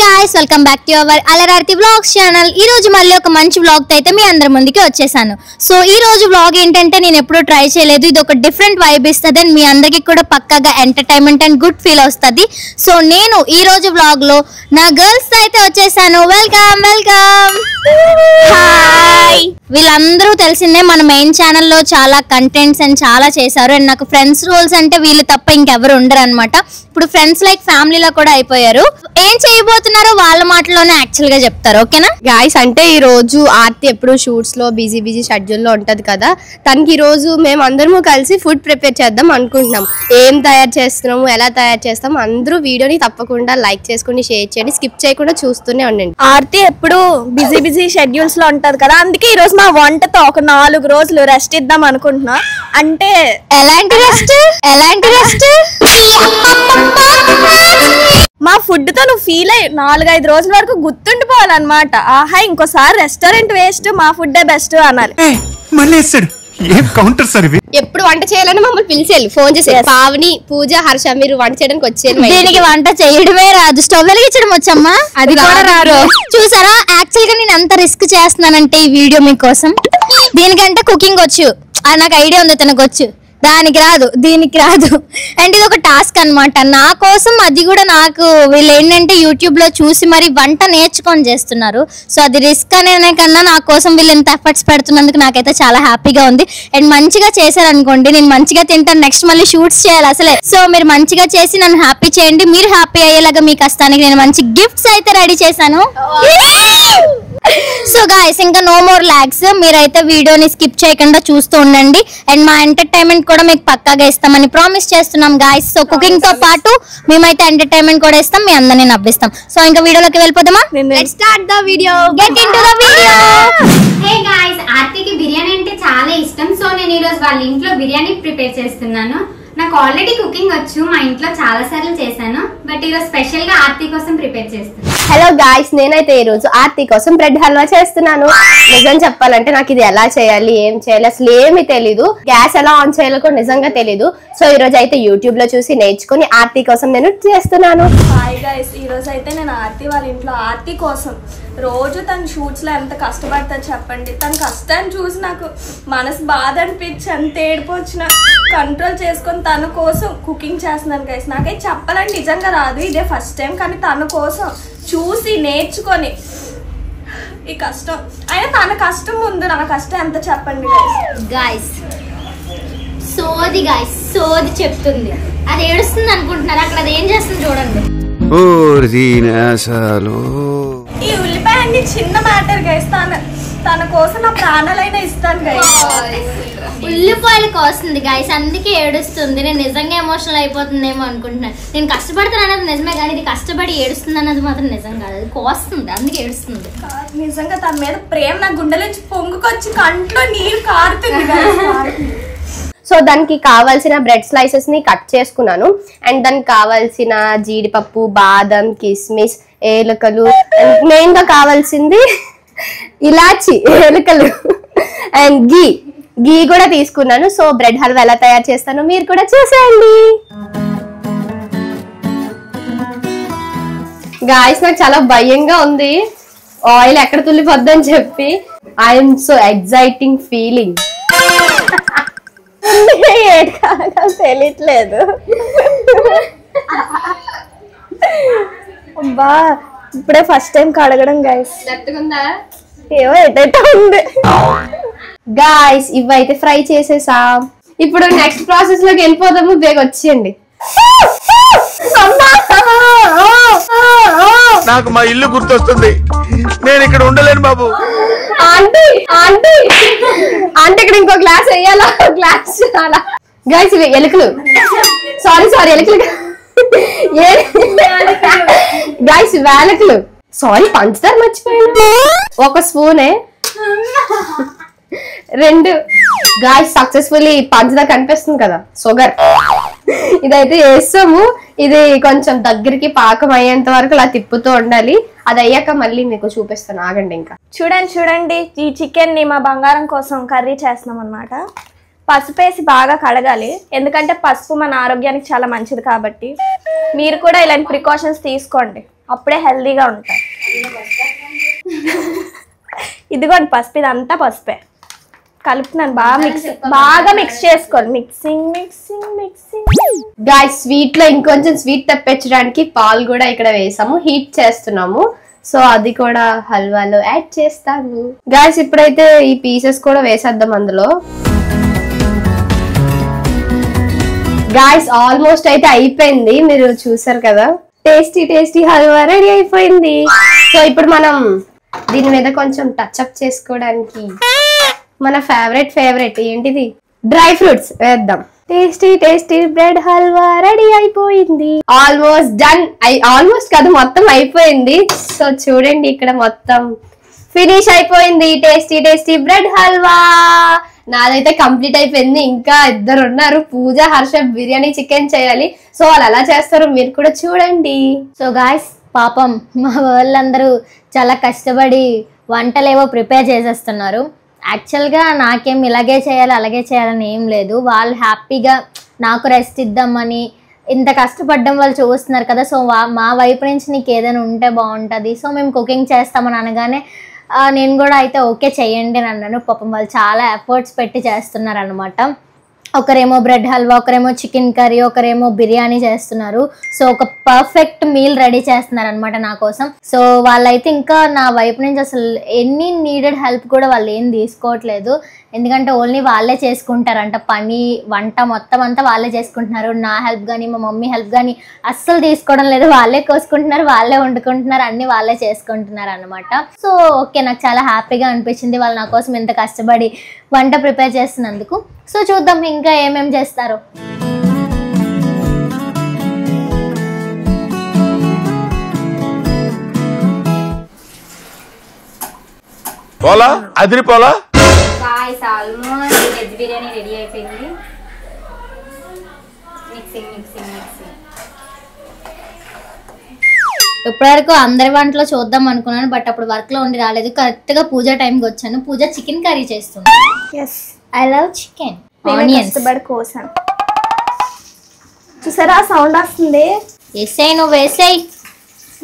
guys, welcome back to our Alararthi Vlogs channel. ఈ రోజు మళ్ళీ ఒక మంచి వ్లాగ్ తో అయితే మీ అందరి ముందుకి వచ్చేసాను. సో ఈ రోజు వ్లాగ్ ఏంటంటే నేను ఎప్పుడూ ట్రై చేయలేదు. ఇది ఒక డిఫరెంట్ వైబ్ ఇస్తది అండ్ మీ అందరికీ కూడా పక్కాగా ఎంటర్టైన్మెంట్ అండ్ గుడ్ ఫీల్ వస్తది. సో నేను ఈ రోజు వ్లాగ్ లో నా గర్ల్స్ తో అయితే వచ్చేసాను. Welcome welcome. హాయ్. వీళ్ళందరూ తెలిసిందే మన మెయిన్ ఛానల్ లో చాలా కంటెంట్స్ అండ్ చాలా చేశారు అండ్ నాకు ఫ్రెండ్స్ రోల్స్ అంటే వీళ్ళు తప్ప ఇంకెవరు ఉండరు అనమాట. ఇప్పుడు ఫ్రెండ్స్ లైక్ ఫ్యామిలీలో కూడా అయిపోయారు. ఏం చేయబోతున్నారో వాళ్ళ మాటలోనే యాక్చువల్ గా చెప్తారు. ఓకేనా గాయ్స్? అంటే ఈ రోజు ఆర్తి ఎప్పుడు షూట్స్ లో బిజీ షెడ్యూల్ లో ఉంటది కదా, తనకి ఈ రోజు మేము అందరము కలిసి ఫుడ్ ప్రిపేర్ చేద్దాం అనుకుంటున్నాం. ఏం తయారు చేస్తున్నాము, ఎలా తయారు చేస్తాం, అందరూ వీడియోని తప్పకుండా లైక్ చేసుకుని షేర్ చేయండి, స్కిప్ చేయకుండా చూస్తూనే ఉండండి. ఆర్తి ఎప్పుడు బిజీ షెడ్యూల్స్ లో ఉంటది కదా, అందుకే ఈ రోజు మా వంటతో ఒక 4 రోజులు రెస్ట్ ఇద్దాం అనుకుంటున్నా. అంటే ఎలాంటి రెస్ట్ మా ఫుడ్ తో నువ్వు ఫీల్ అయ్యి 4-5 రోజుల వరకు గుర్తుండిపోవాలన్నమాట. ఆహా, ఇంకోసారి రెస్టారెంట్ వేస్ట్, మా ఫుడ్ బెస్ట్ అనాలి. ఎప్పుడు వంట చేయాలని మమ్మల్ని పిలిచేయాలి, ఫోన్ చేసి పావని, పూజ, హర్ష మీరు వంట చేయడానికి వచ్చేది. దీనికి వంట చేయడమే రాదు, స్టవ్ వెలిగించడం వచ్చమ్మా, అది కూడా రాదు. చూసారా, యాక్చువల్ గా నేను ఎంత రిస్క్ చేస్తున్నానంటే ఈ వీడియో మీకోసం. దీనికంటే కుకింగ్ వచ్చు, నాకు ఐడియా ఉంది, తనకు వచ్చు. దానికి రాదు, దీనికి రాదు. అండ్ ఇది ఒక టాస్క్ అనమాట నా కోసం. అది కూడా నాకు వీళ్ళు ఏంటంటే యూట్యూబ్ లో చూసి మరి వంట నేర్చుకొని చేస్తున్నారు. సో అది రిస్క్ అనే కన్నా నా కోసం వీళ్ళు ఎంత ఎఫర్ట్స్ పెడుతున్నందుకు నాకైతే చాలా హ్యాపీగా ఉంది. అండ్ మంచిగా చేశారనుకోండి, నేను మంచిగా తింటాను, నెక్స్ట్ మళ్ళీ షూట్స్ చేయాలి అసలే. సో మీరు మంచిగా చేసి నన్ను హ్యాపీ చేయండి. మీరు హ్యాపీ అయ్యేలాగా మీ కష్టానికి నేను మంచి గిఫ్ట్స్ అయితే రెడీ చేశాను. సో గాయ్స్, ఇంకా నో మోర్ లాగ్స్, మీరైతే వీడియోని స్కిప్ చేయకుండా చూస్తూ ఉండండి. అండ్ మా ఎంటర్టైన్మెంట్ కూడా మీకు పక్కాగా ఇస్తామని ప్రామిస్ చేస్తున్నాం గాయ్స్. సో కుకింగ్ తో పాటు మేమైతే ఎంటర్టైన్మెంట్ కూడా ఇస్తాం, మీ అందరినీ నవ్విస్తాం. సో ఇంకా వీడియోలోకి వెళ్ళిపోదామా? Let's start the video. Get into the video. Hey guys, ఆర్తికి బిర్యానీ అంటే చాలా ఇష్టం. సో నేను ఈరోజు వాళ్ళ ఇంట్లో బిర్యానీ ప్రిపేర్ చేస్తున్నాను. నాకు ఆల్రెడీ కుకింగ్ వచ్చు, మా ఇంట్లో చాలా సార్లు చేశాను, బట్ ఈరోజు స్పెషల్ గా ఆర్తి కోసం ప్రిపేర్ చేస్తున్నాను. హలో గాయ్స్, నేనైతే ఈ రోజు ఆర్తి కోసం బ్రెడ్ హల్వా చేస్తున్నాను. నిజం చెప్పాలంటే నాకు ఇది ఎలా చేయాలి, ఏం చేయాలి అసలు ఏమీ తెలీదు. గ్యాస్ ఎలా ఆన్ చేయాలో కూడా నిజంగా తెలీదు. సో ఈ రోజు అయితే యూట్యూబ్ లో చూసి నేర్చుకుని ఆర్తి కోసం నేను చేస్తున్నాను. హాయ్ గైస్, ఈ రోజు అయితే నేను ఆర్తి వాళ్ళ ఇంట్లో ఆర్తి కోసం రోజు తన షూట్స్ లో ఎంత కష్టపడతారు చెప్పండి. తన కష్టాన్ని చూసి నాకు మనసు బాధ అనిపించి ఎంత ఏడుపు వచ్చినా కంట్రోల్ చేసుకొని తన కోసం కుకింగ్ చేస్తున్నాను గైస్. నాకైతే చెప్పాలంటే నిజంగా రాదు, ఇదే ఫస్ట్ టైం, కానీ తన కోసం చూసి నేర్చుకొని ఈ కష్టం అయినా తన కష్టం ముందు నా కష్టం ఎంత చెప్పండి గాయ్స్. సోది చెప్తుంది, అది ఏడుస్తుంది అనుకుంటున్నారు, అక్కడ అది ఏం చేస్తుంది చూడండి. ఈ ఉల్లిపాయ అన్ని చిన్న మ్యాటర్ గైస్, తన కోసం నా ప్రాణాలైనా ఇస్తాను గైస్. ఉల్లిపాయలు కోస్తుంది గాయస్, అందుకే ఏడుస్తుంది. నేను నిజంగా ఎమోషనల్ అయిపోతుందేమో అనుకుంటున్నాను. నేను కష్టపడుతున్నాను అన్నది నిజమే, కానీ ఇది కష్టపడి ఏడుస్తుంది అన్నది మాత్రం నిజం కాదు, అది కోస్తుంది అందుకే ఏడుస్తుంది. నిజంగా తన మీద ప్రేమ నా గుండెల నుంచి పొంగుకొచ్చి కంట్లో నీరు కారుతుంది గైస్. సో దానికి కావాల్సిన బ్రెడ్ స్లైసెస్ ని కట్ చేసుకున్నాను. అండ్ దానికి కావాల్సిన జీడిపప్పు, బాదం, కిస్మిస్, ఏలకలు, మెయిన్ గా కావాల్సింది ఇలాచి, ఏలకలు అండ్ గీ కూడా తీసుకున్నాను. సో బ్రెడ్ హల్వా ఎలా తయారు చేస్తానో మీరు కూడా చూసేయండి. గాయ్స్, నాకు చాలా భయంగా ఉంది, ఆయిల్ ఎక్కడ తుల్లిపోద్దని చెప్పి. I'm so exciting feeling. తెలియట్లేదు. అబ్బా, ఇప్పుడే ఫస్ట్ టైం కడగడం గైస్. ఏమో ఎటైతే ఉంది. గాయ్స్, ఇవైతే ఫ్రై చేసేసాం. ఇప్పుడు నెక్స్ట్ ప్రాసెస్ లోకి వెళ్ళిపోదాము. బేగ వచ్చేయండి. నాకు మా ఇల్లు గుర్తొస్తుంది, నేను ఇక్కడ ఉండలేను బాబు. ఆంటీ ఇక్కడ ఇంకో గ్లాస్ వేయాలా? గ్లాస్ చాలా. గాయ్స్, ఇవి ఎలుకలు. సారీ ఎలుకలు గాయ్స్, వేలకలు. సారీ, పంచదార మర్చిపోయాను. 1 స్పూనే, 2. గాయ్స్, సక్సెస్ఫుల్లీ పంచదార కనిపిస్తుంది కదా, షుగర్. ఇదైతే వేస్తాము. ఇది కొంచెం దగ్గరికి పాకం అయ్యేంత వరకు అలా తిప్పుతూ ఉండాలి. అది అయ్యాక మళ్ళీ మీకు చూపిస్తాను, ఆగండి. ఇంకా చూడండి, ఈ చికెన్ ని మా బంగారం కోసం కర్రీ చేస్తున్నాం అన్నమాట. పసుపు వేసి బాగా కడగాలి, ఎందుకంటే పసుపు మన ఆరోగ్యానికి చాలా మంచిది కాబట్టి మీరు కూడా ఇలాంటి ప్రికాషన్స్ తీసుకోండి. అప్పుడే హెల్దీగా ఉంటారు. ఇదిగోండి పసుపు, ఇదంతా పసుపే కలుపుతున్నాను. బాగా మిక్స్ చేసుకోండి. మిక్సింగ్. గాయ్స్ స్వీట్ లో ఇంకొంచెం స్వీట్ తెప్పించడానికి పాలు కూడా ఇక్కడ వేసాము, హీట్ చేస్తున్నాము. సో అది కూడా హల్వాలో యాడ్ చేస్తాము. గాయ్స్ ఇప్పుడైతే ఈ పీసెస్ కూడా వేసేద్దాం అందులో. గాయ్స్ ఆల్మోస్ట్ అయితే అయిపోయింది, మీరు చూసారు కదా. టేస్టీ హల్వా రెడీ అయిపోయింది. సో ఇప్పుడు మనం దీని మీద కొంచెం టచ్ అప్ చేసుకోవడానికి మన ఫేవరెట్ ఏంటిది, డ్రై ఫ్రూట్స్ వేద్దాం. టేస్టీ బ్రెడ్ హల్వా రెడీ అయిపోయింది. Almost done. ఆల్మోస్ట్ కాదు, మొత్తం అయిపోయింది. సో చూడండి ఇక్కడ మొత్తం ఫినిష్ అయిపోయింది. టేస్టీ బ్రెడ్ హల్వా నాదైతే కంప్లీట్ అయిపోయింది. ఇంకా 2 ఉన్నారు, పూజ, హర్ష బిర్యానీ చికెన్ చేయాలి. సో వాళ్ళు ఎలా చేస్తారో మీరు కూడా చూడండి. సో గాయ్స్ పాపం మా వాళ్ళందరూ చాలా కష్టపడి వంటలేవో ప్రిపేర్ చేసేస్తున్నారు. యాక్చువల్గా నాకేం ఇలాగే చేయాలి అలాగే చేయాలని ఏం లేదు. వాళ్ళు హ్యాపీగా నాకు రెస్ట్ ఇద్దామని ఇంత కష్టపడడం వాళ్ళు చూస్తున్నారు కదా. సో మా వైపు నుంచి నీకు ఏదైనా ఉంటే బాగుంటుంది, సో మేము కుకింగ్ చేస్తామని అనగానే నేను కూడా అయితే ఓకే చేయండి అని అన్నాను. పాపం వాళ్ళు చాలా ఎఫర్ట్స్ పెట్టి చేస్తున్నారు అనమాట. ఒకరేమో బ్రెడ్ హల్వా, ఒకరేమో చికెన్ కర్రీ, ఒకరేమో బిర్యానీ చేస్తున్నారు. సో ఒక పర్ఫెక్ట్ మీల్ రెడీ చేస్తున్నారు అనమాట నా కోసం. సో వాళ్ళైతే ఇంకా నా వైపు నుంచి అసలు ఎన్ని నీడెడ్ హెల్ప్ కూడా వాళ్ళు ఏం తీసుకోవట్లేదు. ఎందుకంటే ఓన్లీ వాళ్ళే చేసుకుంటారంట, పని వంట మొత్తం అంతా వాళ్ళే చేసుకుంటున్నారు. నా హెల్ప్ కానీ మా మమ్మీ హెల్ప్ కానీ అస్సలు తీసుకోవడం లేదు. వాళ్ళే కోసుకుంటున్నారు, వాళ్ళే వండుకుంటున్నారు, అన్ని వాళ్ళే చేసుకుంటున్నారు అనమాట. సో ఓకే, నాకు చాలా హ్యాపీగా అనిపించింది వాళ్ళు నా కోసం ఇంత కష్టపడి వంట ప్రిపేర్ చేస్తున్నందుకు. సో చూద్దాం ఇంకా ఏమేం చేస్తారో. పోలా అదిరిపోలా. Guys almost veg biryani ready అయిపోయింది. మిక్సింగ్. ఇప్పటివరకు అందరి వంటలో చూద్దాం అనుకున్నాను, బట్ అప్పుడు వర్క్ లో ఉండి రాలేదు. కరెక్ట్ గా పూజ టైంకి వచ్చాను. పూజ చికెన్ కర్రీ చేస్తుంది. ఐ లవ్ చికెన్ ఆనియన్స్ కోసం చూసారా సౌండ్ వస్తుంది. వేసేయి, నువ్వు వేసేయి.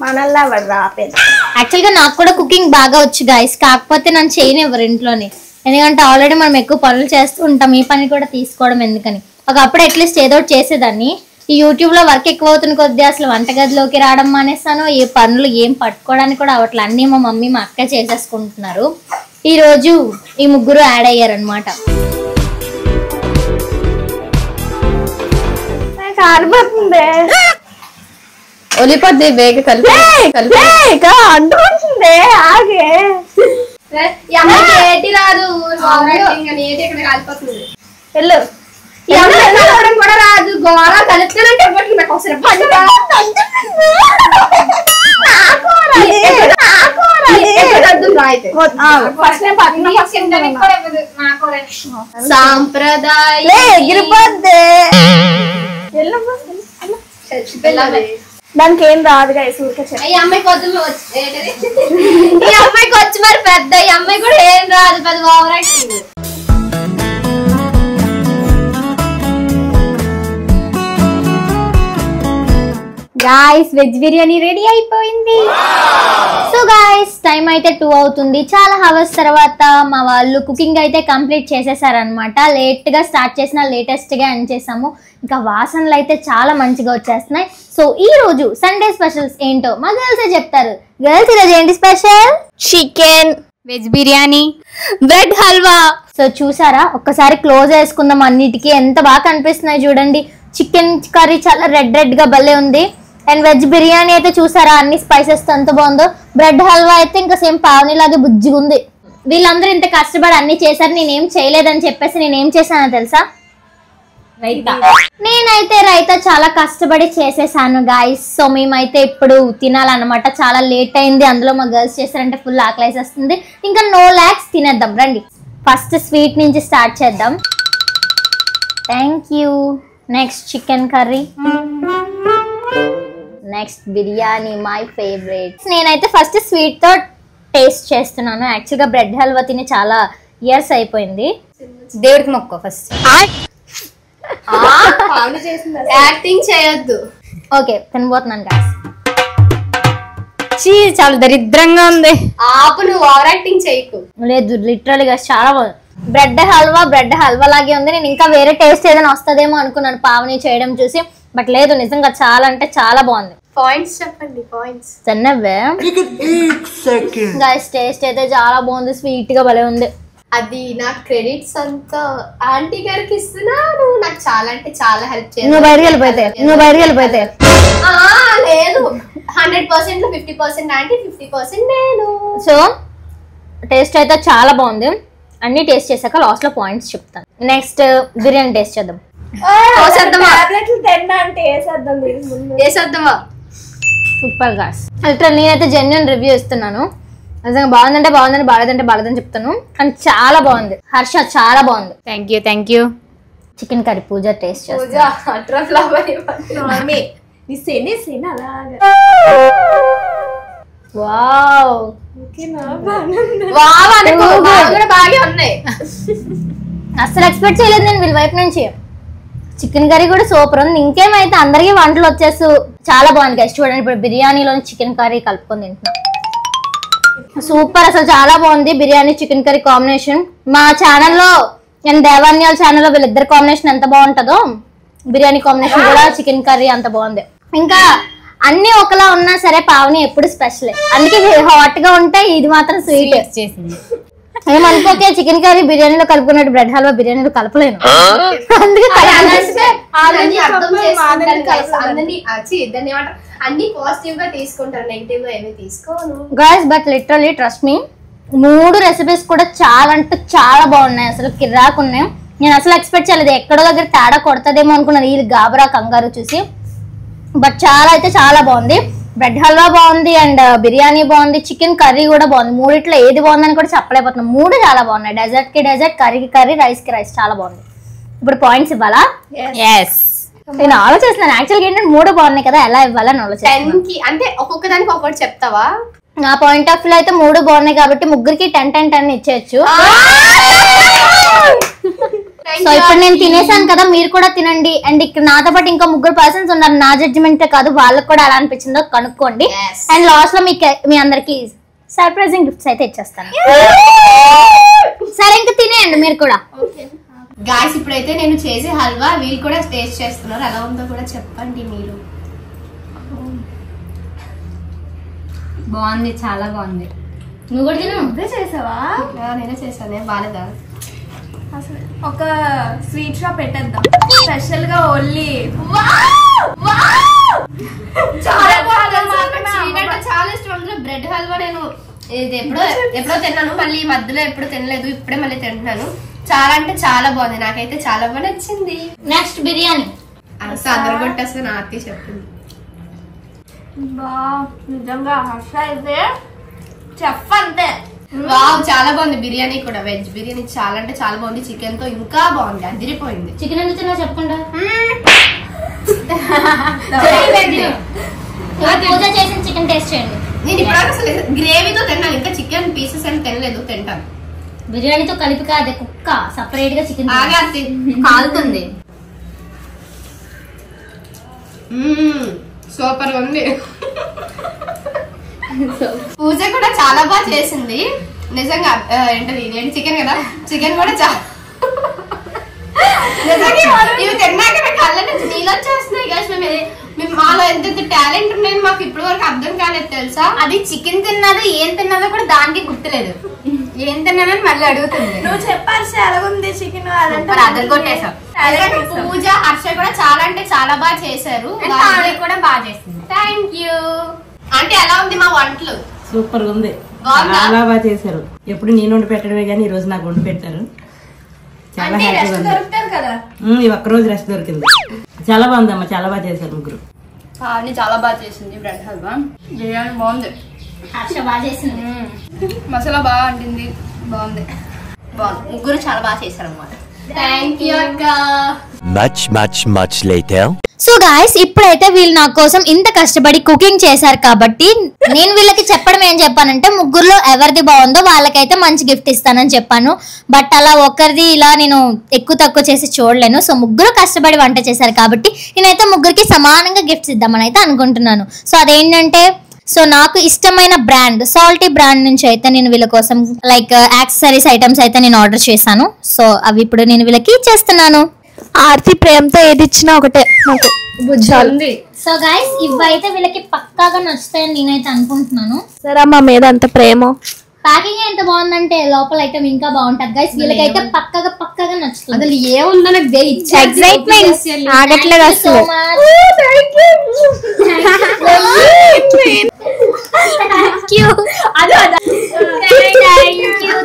మనల్లా వాడు రాపేది. యాక్చువల్గా నాకు కూడా కుకింగ్ బాగా వచ్చు గాయస్, కాకపోతే నన్ను చేయనివ్వరు ఇంట్లోనే. ఎందుకంటే ఆల్రెడీ మనం ఎక్కువ పనులు చేస్తూ ఉంటాం, ఈ పని కూడా తీసుకోవడం ఎందుకని. ఒకప్పుడు అట్లీస్ట్ ఏదో ఒకటి చేసేదాన్ని. ఈ యూట్యూబ్లో వర్క్ ఎక్కువ అవుతున్న కొద్దీ అసలు వంటగదిలోకి రావడం మానేస్తాను. ఏ పనులు ఏం పట్టుకోవడానికి కూడా అవట్లే, అన్నీ మా మమ్మీ మా అక్క చేసేసుకుంటున్నారు. ఈరోజు ఈ ముగ్గురు యాడ్ అయ్యారనమాట. కారిపోతుంది, ఒలిపోద్ది వేగ కలిపి అంటుంది. ఆగే ఏటి రాదు, కలిపోతుంది. వెళ్ళు. కూడా రాదు, గోళ కలుపుతానంటే నాకు ఒకసారి సాంప్రదాయ ఎగిరిపోద్ది. దానికి ఏం రాదుగా ఈ అమ్మాయికి వచ్చి మరి పెద్ద ఈ అమ్మాయి కూడా ఏం రాదు, పెద్ద over acting. Guys veg biryani ready అయిపోయింది. సో గాయస్ టైం అయితే 2 అవుతుంది. చాలా హవర్స్ తర్వాత మా వాళ్ళు కుకింగ్ అయితే కంప్లీట్ చేసేసారనమాట. లేట్ గా స్టార్ట్ చేసిన లేటెస్ట్ గా ఎండ్ చేసాము. ఇంకా వాసనలు అయితే చాలా మంచిగా వచ్చేస్తున్నాయి. సో ఈ రోజు సండే స్పెషల్స్ ఏంటో మా గర్ల్సే చెప్తారు. గర్ల్స్ ఈరోజు ఏంటి special? Chicken, veg biryani, bread halwa. So చూసారా, ఒక్కసారి క్లోజ్ చేసుకుందాం. అన్నిటికీ ఎంత బాగా కనిపిస్తున్నాయి చూడండి. చికెన్ కర్రీ చాలా రెడ్ గా భలే ఉంది. అండ్ వెజ్ బిర్యానీ అయితే చూసారా అన్ని స్పైసెస్ తో ఎంత బాగుందో. బ్రెడ్ హల్వా అయితే ఇంకా సేమ్ పావని లాగే బుజ్జిగా ఉంది. వీళ్ళందరూ ఇంత కష్టపడి అన్ని చేశారు, నేనేం చేయలేదని చెప్పేసి నేనేం చేశానో తెలుసా? రైతా. నేనైతే రైతా చాలా కష్టపడి చేసేసాను గాయస్. సో మేమైతే ఇప్పుడు తినాలన్నమాట. చాలా లేట్ అయింది. అందులో మా గర్ల్స్ చేశారంటే ఫుల్ ఆకలేసేస్తుంది. ఇంకా నో ల్యాక్స్ తినేద్దాం రండి. ఫస్ట్ స్వీట్ నుంచి స్టార్ట్ చేద్దాం. Thank you. Next chicken curry, next biryani my favourite. నేనైతే ఫస్ట్ స్వీట్ తో టేస్ట్ చేస్తున్నాను. యాక్చువల్గా బ్రెడ్ హల్వా తిని చాలా ఇయర్స్ అయిపోయింది. దేవుడికి మొక్కో ఫస్ట్. యాక్టింగ్ చేయొద్దు. ఓకే తినబోతున్నాను గాయస్. చీ చాలా దరిద్రంగా ఉంది. ఆపు, నువ్వు ఓవర్ యాక్టింగ్ చేయకు. లేదు లిటరల్ గా చాలా బాగుంది. బ్రెడ్ హల్వా లాగే ఉంది. నేను ఇంకా వేరే టేస్ట్ ఏదైనా వస్తుందేమో అనుకున్నాను పావని చేయడం చూసి, బట్ లేదు నిజంగా చాలా అంటే చాలా బాగుంది. పాయింట్స్ చెప్పండి, పాయింట్స్. చెన్నవే గైస్ టేస్ట్ అయితే చాలా బాగుంది, స్వీట్ గా భలే ఉంది. అది నా క్రెడిట్స్ అంతా ఆంటీ గారికి ఇస్తున్నాను. నాకు చాలా అంటే చాలా హెల్ప్ చేయాలి. నువ్వు బయటకు వెళ్ళిపోతే లేదు 100% 50% ఆంటీ, 50% నేను. సో టేస్ట్ అయితే చాలా బాగుంది. అన్ని టేస్ట్ చేశాక లాస్ట్ లో పాయింట్స్ చెప్తాను. నెక్స్ట్ బిర్యానీ టేస్ట్ చేద్దాం. వేసేద్దామా? Super guys. లిటరల్ నేనైతే జెన్యున్ రివ్యూ ఇస్తున్నాను. నిజంగా బాగుందంటే బాగుందని, బాలేదంటే బాలేదని చెప్తాను. కానీ చాలా బాగుంది. హర్ష చాలా బాగుంది. Thank you. Chicken curry Pooja taste చేస్తాను. పూజ అట్రా ఫ్లవర్ వావ్ బాగా ఉన్నాయి. అసలు ఎక్స్పెక్ట్ చేయలేదు నేను వీళ్ళ వైపు నుంచి. చికెన్ కర్రీ కూడా సూపర్ ఉంది. ఇంకేమైతే అందరికీ వంటలు వచ్చేస్తూ చాలా బాగుంది గైస్. చూడండి ఇప్పుడు బిర్యానీలోని చికెన్ కర్రీ కలుపుకొని తింటున్నా. సూపర్, అసలు చాలా బాగుంది బిర్యానీ చికెన్ కర్రీ కాంబినేషన్. మా ఛానల్లో నేను దేవాన్యాల ఛానల్లో వీళ్ళిద్దరు కాంబినేషన్ ఎంత బాగుంటుందో బిర్యానీ కాంబినేషన్ కూడా చికెన్ కర్రీ అంత బాగుంది. ఇంకా అన్ని ఒకలా ఉన్నా సరే పావని ఎప్పుడు స్పెషల్, అందుకే హాట్ గా ఉంటాయి, ఇది మాత్రం స్వీట్ చేసింది. ఏమనుకోకే చికెన్ కర్రీ బిర్యానీలో కలుపుకున్నట్టు బ్రెడ్ హల్వా బిర్యానీలో కలపలేను. అందుకే అన్ని పాజిటివ్ గా తీసుకుంటారు, నెగిటివ్ గా ఏమి తీసుకోను guys. But literally trust me, 3 recipes కూడా చాలా అంటే చాలా బాగున్నాయి. అసలు కిర్రాకు ఉన్నాయి. నేను అసలు ఎక్స్పెక్ట్ చేయలేదు, ఎక్కడో దగ్గర తేడా కొడతదేమో అనుకున్నాను ఈ గాబరా కంగారు చూసి. బట్ చాలా అయితే చాలా బాగుంది. బ్రెడ్ హల్వా బాగుంది అండ్ బిర్యానీ బాగుంది, చికెన్ కర్రీ కూడా బాగుంది. మూడిట్లో ఏది బాగుందని కూడా చెప్పలేకపోతున్నాం. 3 చాలా బాగున్నాయి. డెజర్ట్ కి డెజర్ట్, కర్రీకి కర్రీ, రైస్ కి రైస్ చాలా బాగుంది. ఇప్పుడు పాయింట్స్ ఇవ్వాలా? నేను ఆలోచిస్తున్నాను యాక్చువల్గా ఏంటంటే 3 బాగున్నాయి కదా, ఎలా ఇవ్వాలని ఆలోచిస్తాను. 10 కి అంటే ఒక్కొక్క దానికి ఒకటి చెప్తావా? నా పాయింట్ ఆఫ్ వ్యూ అయితే 3 బాగున్నాయి కాబట్టి ముగ్గురికి 10 ఇచ్చేయచ్చు. సో ఇప్పుడు నేను తినేసాను కదా, మీరు కూడా తినండి. అండ్ ఇక్కడ నాతో పాటు ఇంకా 3 పర్సన్స్ ఉన్నారు. నా జడ్జిమెంట్ కాదు, వాళ్ళకి కూడా ఎలా అనిపించిందో కనుక్కోండి. అండ్ లాస్ట్ లో మీ అందరికి సర్ప్రైజింగ్ గిఫ్ట్స్ అయితే ఇచ్చేస్తాను. సరే ఇంకా తినేయండి మీరు కూడా. గాయ్స్ ఇప్పుడైతే నేను చేసే హల్వా వీళ్ళు కూడా టేస్ట్ చేస్తున్నారు, ఎలా ఉందో కూడా చెప్పండి మీరు. బాగుంది, చాలా బాగుంది. నువ్వు కూడా తిను. నువ్వే చేసావా? నేనే చేశాను, బాగాలేదా? అసలు ఒక స్వీట్ షాప్ పెట్టేద్దాం స్పెషల్ గా. ఓన్లీ చాలా ఇష్టం. అందులో బ్రెడ్ హల్వా నేను ఇది ఎప్పుడో తిన్నాను, మళ్ళీ మధ్యలో ఎప్పుడు తినలేదు, ఇప్పుడే మళ్ళీ తింటున్నాను. చాలా అంటే చాలా బాగుంది, నాకైతే చాలా బాగా నచ్చింది. నెక్స్ట్ బిర్యానీ అందరు కొట్టేస్తే నాకే చెప్పింది. నిజంగా హర్ష అయితే చెఫ్ అంతే. వావ్ చాలా బాగుంది బిర్యానీ కూడా. వెజ్ బిర్యానీ చాలా అంటే చాలా బాగుంది. చికెన్ తో ఇంకా బాగుంది, అదిరిపోయింది. చికెన్ ఎందుకు తిన్నా చెప్పకుండా. పూజ చేసిన చికెన్ టేస్ట్ చేయండి. నేను ఇప్పుడు అసలు గ్రేవీతో తిన్నాను, ఇంకా చికెన్ పీసెస్ అని తినలేదు, తింటాను. బిర్యానీతో కలిపి కాదే కుక్క సపరేట్ గా చికెన్ కాలుతుంది. సూపర్ ఉంది. పూజ కూడా చాలా బాగా చేసింది నిజంగా. ఏంటది చికెన్ కదా, చికెన్ కూడా చాలా ఇవి తిన్నాక కళ్ళ నుంచి నీళ్ళు వచ్చేస్తున్నాయి. మేము మాలో ఎంత టాలెంట్ ఉన్నాయని మాకు ఇప్పటి వరకు అర్థం కాలేదు తెలుసా. అది చికెన్ తిన్నదో ఏం తిన్నదో కూడా దానికి గుర్తులేదు. ఏం తిన్నానని మళ్ళీ అడుగుతుంది. నువ్వు చెప్పారు ఎలాగుంది చికెన్ అదరగొట్టేసాం. పూజ హర్ష కూడా చాలా అంటే చాలా బాగా చేశారు, కూడా బాగా చేసింది. Thank you. అంటే ఎలా ఉంది మా వంటలు? సూపర్ గా ఉంది, చాలా బాగా చేశారు. ఎప్పుడు నేను వండి పెట్టడమే కానీ ఈ రోజు నాకు వండి పెట్టారు. చాలా హ్యాపీగా ఉంది. ఈ ఒక్కరోజు రెస్ట్ దొరికింది. చాలా బాగుందమ్మా, చాలా బాగా చేశారు ముగ్గురు. పావని చాలా బాగా చేసింది బ్రెడ్ హల్వా. బిర్యానీ బాగుంది. హర్ష బాగా చేసింది. మసాలా బాగా అంటింది, బాగుంది. ముగ్గురు చాలా బాగా చేశారు అన్నమాట. థ్యాంక్ యూ అక్క. Much later. సో గాయస్ ఇప్పుడైతే వీళ్ళు నా కోసం ఇంత కష్టపడి కుకింగ్ చేశారు కాబట్టి నేను వీళ్ళకి చెప్పడం ఏం చెప్పానంటే ముగ్గురులో ఎవరిది బాగుందో వాళ్ళకైతే మంచి గిఫ్ట్ ఇస్తానని చెప్పాను. బట్ అలా ఒకరిది ఇలా నేను ఎక్కువ తక్కువ చేసి చూడలేను. సో ముగ్గురు కష్టపడి వంట చేశారు కాబట్టి నేనైతే ముగ్గురికి సమానంగా గిఫ్ట్స్ ఇద్దామని అయితే అనుకుంటున్నాను. సో అదేంటంటే సో నాకు ఇష్టమైన బ్రాండ్ సాల్టీ బ్రాండ్ నుంచి అయితే నేను వీళ్ళ కోసం లైక్ యాక్సెసరీస్ ఐటమ్స్ అయితే నేను ఆర్డర్ చేశాను. సో అవి ఇప్పుడు నేను వీళ్ళకి ఇచ్చేస్తున్నాను. ఆర్తి ప్రేమతో ఏది ఇచ్చినా ఒకటే నాకు బుజ్జాలు. సో గైస్ ఇవైతే వీళ్ళకి పక్కాగా నచ్చుతాయని నేనైతే అనుకుంటున్నాను. సరే మా మీద అంత ప్రేమ. ప్యాకింగ్ ఎంత బాగుందంటే లోపల ఐటమ్ ఇంకా బాగుంటది గైస్. వీళ్ళకైతే పక్కగా నచ్చుతుంది. అసలు ఏముందో నాకు ఎక్సైట్మెంట్ ఆగట్లేదు అసలు.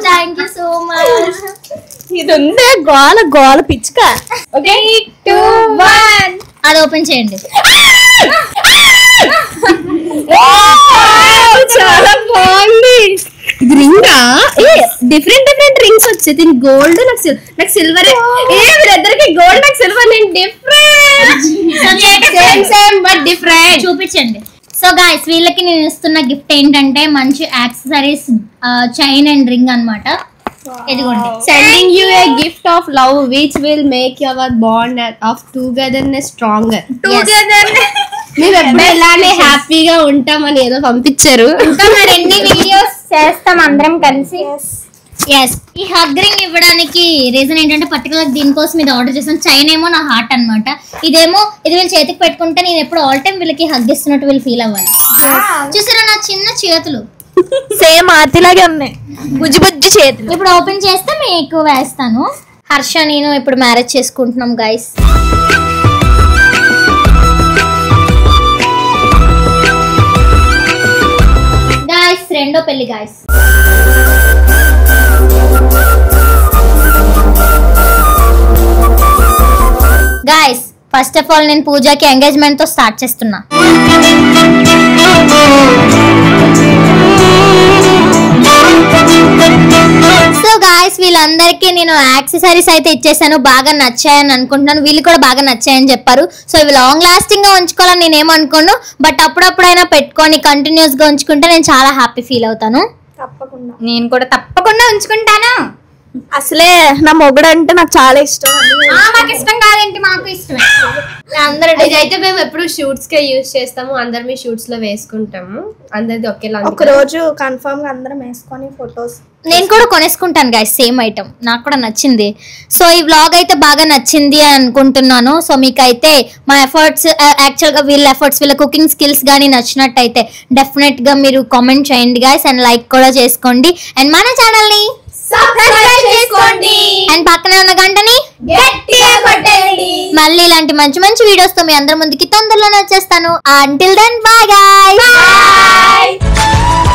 Thank you so much. ఇది ఉందే గోల గోల పిచ్చుక. ఓకే 2 1 అది ఓపెన్ చేయండి. చాలా బాగుంది. ఇది రింగా డిఫరెంట్ రింగ్స్ వచ్చాయి. దీని గోల్డ్ నాకు సిల్వర్. వీళ్ళిద్దరికి గోల్డ్ నాకు సిల్వర్. నేను డిఫరెంట్ సేమ్ బట్ డిఫరెంట్. చూపించండి. సో గైస్ వీళ్ళకి నేను ఇస్తున్న గిఫ్ట్ ఏంటంటే మంచి యాక్సెసరీస్ చైన్ అండ్ రింగ్ అన్నమాట. ఇదిగోండి. Sending you a gift of love which will make your bond of togetherness stronger. మేము ఎప్పుడు ఇలానే హ్యాపీగా ఉంటామని ఏదో పంపించారు. ఎన్ని వీడియోస్ చేస్తాం అందరం కలిసి. ఈ హగ్ రింగ్ ఇవ్వడానికి రీజన్ ఏంటంటే పర్టికులర్ దీనికోసం ఇది ఆర్డర్ చేసాను. చైన్ ఏమో నా హార్ట్ అన్నమాట. ఇది వీళ్ళ చేతికి పెట్టుకుంటే నేను ఎప్పుడు ఆల్ టైం వీళ్ళకి హగ్ ఇస్తున్నట్టు వీళ్ళు ఫీల్ అవ్వాలి. చూసారా నా చిన్న చేతులు సేమ్ ఆర్తిలాగే ఉన్నాయి. బుజ్జి బుజ్జి చేతులు. ఇప్పుడు ఓపెన్ చేస్తే మీకు వేస్తాను. హర్ష నేను ఇప్పుడు మ్యారేజ్ చేసుకుంటున్నాం గైస్. రెండో పెళ్లి guys. Guys first of all నేను పూజకి ఎంగేజ్మెంట్ తో స్టార్ట్ చేస్తున్నా. సో గాయస్ వీళ్ళందరికీ నేను యాక్సెసరీస్ అయితే ఇచ్చేసాను. బాగా నచ్చాయని అనుకుంటున్నాను. వీళ్ళు కూడా బాగా నచ్చాయని చెప్పారు. సో ఇవి లాంగ్ లాస్టింగ్ గా ఉంచుకోవాలని నేను ఏమనుకోను. బట్ అప్పుడప్పుడైనా పెట్టుకొని కంటిన్యూస్ గా ఉంచుకుంటే నేను చాలా హ్యాపీ ఫీల్ అవుతాను. నేను కూడా తప్పకుండా ఉంచుకుంటాను. అసలే నా మొగుడు అంటే నాకు చాలా ఇష్టం. మాకు ఇష్టం కాదేంటి, మాకు ఇష్టమే. ఇదైతే మేము ఎప్పుడు షూట్స్ కే యూజ్ చేస్తాము. అందరు మీ షూట్స్ లో వేసుకుంటాము. అందరిది ఒకేలా. ఒక రోజు కన్ఫర్మ్ గా అందరం వేసుకొని ఫొటోస్. నేను కూడా కొనేసుకుంటాను గైస్ సేమ్ ఐటమ్. నాకు కూడా నచ్చింది. సో ఈ వ్లాగ్ అయితే బాగా నచ్చింది అని అనుకుంటున్నాను. సో మీకైతే మా ఎఫర్ట్స్ యాక్చువల్గా వీళ్ళ ఎఫర్ట్స్ వీళ్ళ కుకింగ్ స్కిల్స్ కానీ నచ్చినట్టయితే డెఫినెట్ గా మీరు కామెంట్ చేయండి గైస్ అండ్ లైక్ కూడా చేసుకోండి. అండ్ మన ఛానల్ ని సబ్స్క్రైబ్ చేసుకోండి అండ్ పక్కనే ఉన్న గంటని గట్టిగా కొట్టండి. మళ్ళీ ఇలాంటి మంచి మంచి వీడియోస్ తో మీ అందరి ముందుకి తొందరలోనే వచ్చేస్తాను. Until then bye guys. Bye.